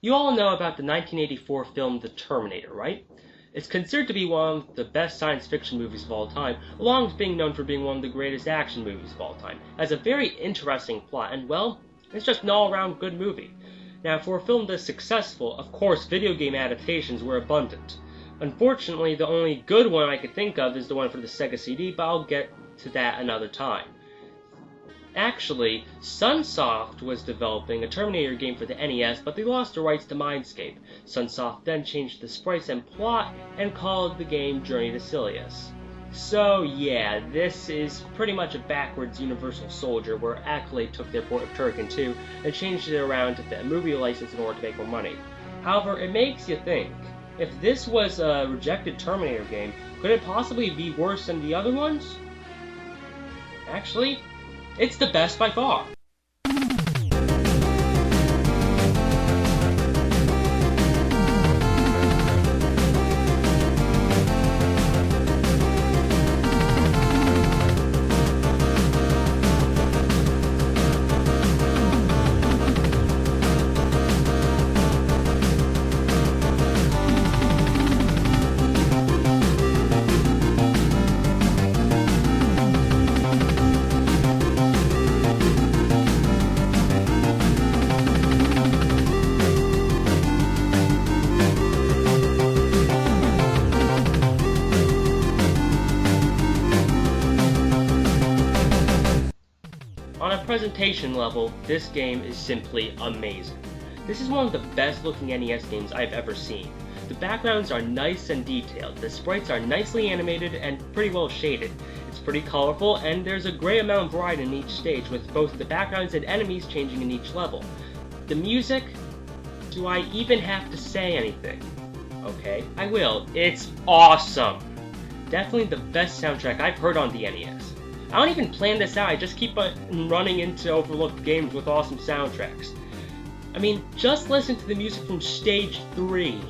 You all know about the 1984 film The Terminator, right? It's considered to be one of the best science fiction movies of all time, along with being known for being one of the greatest action movies of all time. It has a very interesting plot, and well, it's just an all-around good movie. Now, for a film this successful, of course video game adaptations were abundant. Unfortunately, the only good one I could think of is the one for the Sega CD, but I'll get to that another time. Actually, Sunsoft was developing a Terminator game for the NES, but they lost the rights to Mindscape. Sunsoft then changed the sprites and plot and called the game Journey to Silius. So yeah, this is pretty much a backwards Universal Soldier where Accolade took their port of Turrican 2 and changed it around to fit a movie license in order to make more money. However, it makes you think, if this was a rejected Terminator game, could it possibly be worse than the other ones? Actually, it's the best by far. On a presentation level, this game is simply amazing. This is one of the best looking NES games I've ever seen. The backgrounds are nice and detailed, the sprites are nicely animated and pretty well shaded. It's pretty colorful, and there's a great amount of variety in each stage, with both the backgrounds and enemies changing in each level. The music? Do I even have to say anything? Okay, I will. It's awesome! Definitely the best soundtrack I've heard on the NES. I don't even plan this out, I just keep running into overlooked games with awesome soundtracks. I mean, just listen to the music from Stage 3.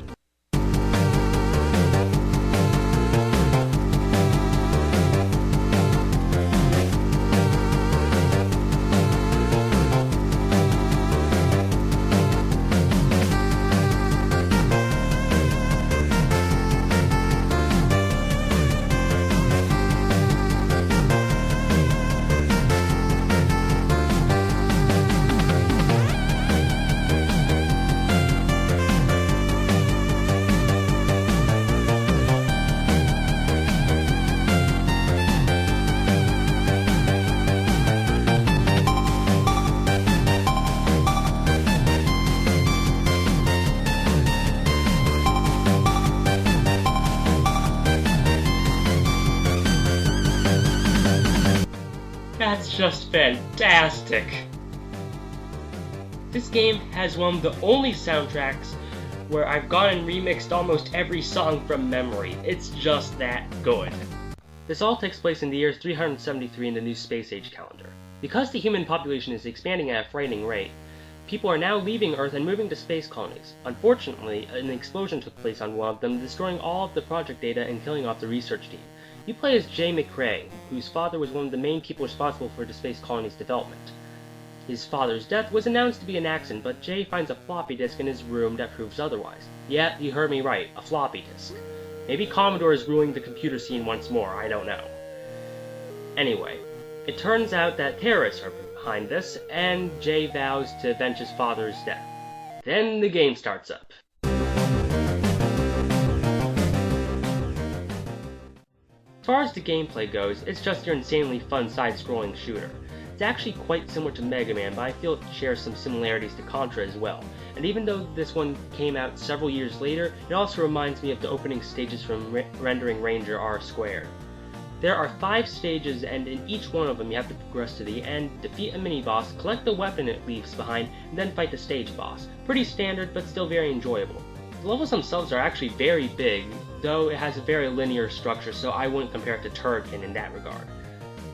That's just fantastic! This game has one of the only soundtracks where I've gone and remixed almost every song from memory. It's just that good. This all takes place in the year 373 in the new Space Age calendar. Because the human population is expanding at a frightening rate, people are now leaving Earth and moving to space colonies. Unfortunately, an explosion took place on one of them, destroying all of the project data and killing off the research team. You play as Jay McRae, whose father was one of the main people responsible for the space colony's development. His father's death was announced to be an accident, but Jay finds a floppy disk in his room that proves otherwise. Yeah, you heard me right, a floppy disk. Maybe Commodore is ruling the computer scene once more, I don't know. Anyway, it turns out that terrorists are behind this, and Jay vows to avenge his father's death. Then the game starts up. As far as the gameplay goes, it's just your insanely fun side-scrolling shooter. It's actually quite similar to Mega Man, but I feel it shares some similarities to Contra as well. And even though this one came out several years later, it also reminds me of the opening stages from Rendering Ranger R². There are 5 stages, and in each one of them you have to progress to the end, defeat a mini-boss, collect the weapon it leaves behind, and then fight the stage boss. Pretty standard, but still very enjoyable. The levels themselves are actually very big, though it has a very linear structure, so I wouldn't compare it to Turrican in that regard.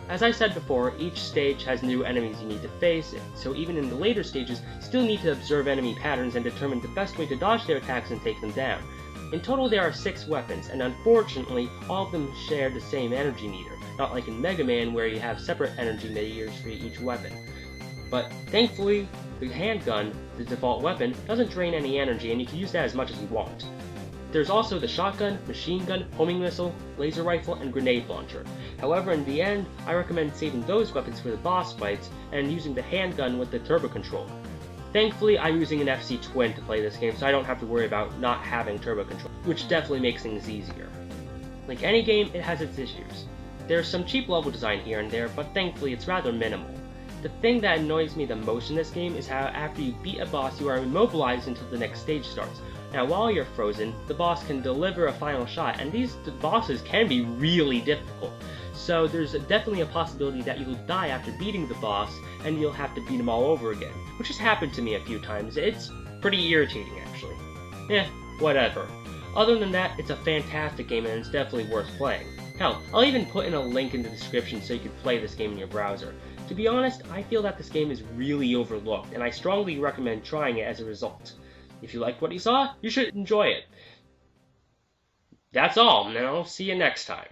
As I said before, each stage has new enemies you need to face, so even in the later stages, you still need to observe enemy patterns and determine the best way to dodge their attacks and take them down. In total there are 6 weapons, and unfortunately, all of them share the same energy meter, not like in Mega Man where you have separate energy meters for each weapon. but thankfully the handgun, the default weapon, doesn't drain any energy and you can use that as much as you want. There's also the shotgun, machine gun, homing missile, laser rifle, and grenade launcher. However, in the end, I recommend saving those weapons for the boss fights and using the handgun with the turbo control. Thankfully, I'm using an FC Twin to play this game, so I don't have to worry about not having turbo control, which definitely makes things easier. Like any game, it has its issues. There's some cheap level design here and there, but thankfully it's rather minimal. The thing that annoys me the most in this game is how after you beat a boss, you are immobilized until the next stage starts. Now, while you're frozen, the boss can deliver a final shot, and these bosses can be really difficult. So there's definitely a possibility that you'll die after beating the boss, and you'll have to beat him all over again, which has happened to me a few times. It's pretty irritating, actually. Whatever. Other than that, it's a fantastic game, and it's definitely worth playing. Hell, I'll even put in a link in the description so you can play this game in your browser. To be honest, I feel that this game is really overlooked, and I strongly recommend trying it as a result. If you liked what you saw, you should enjoy it. That's all, and I'll see you next time.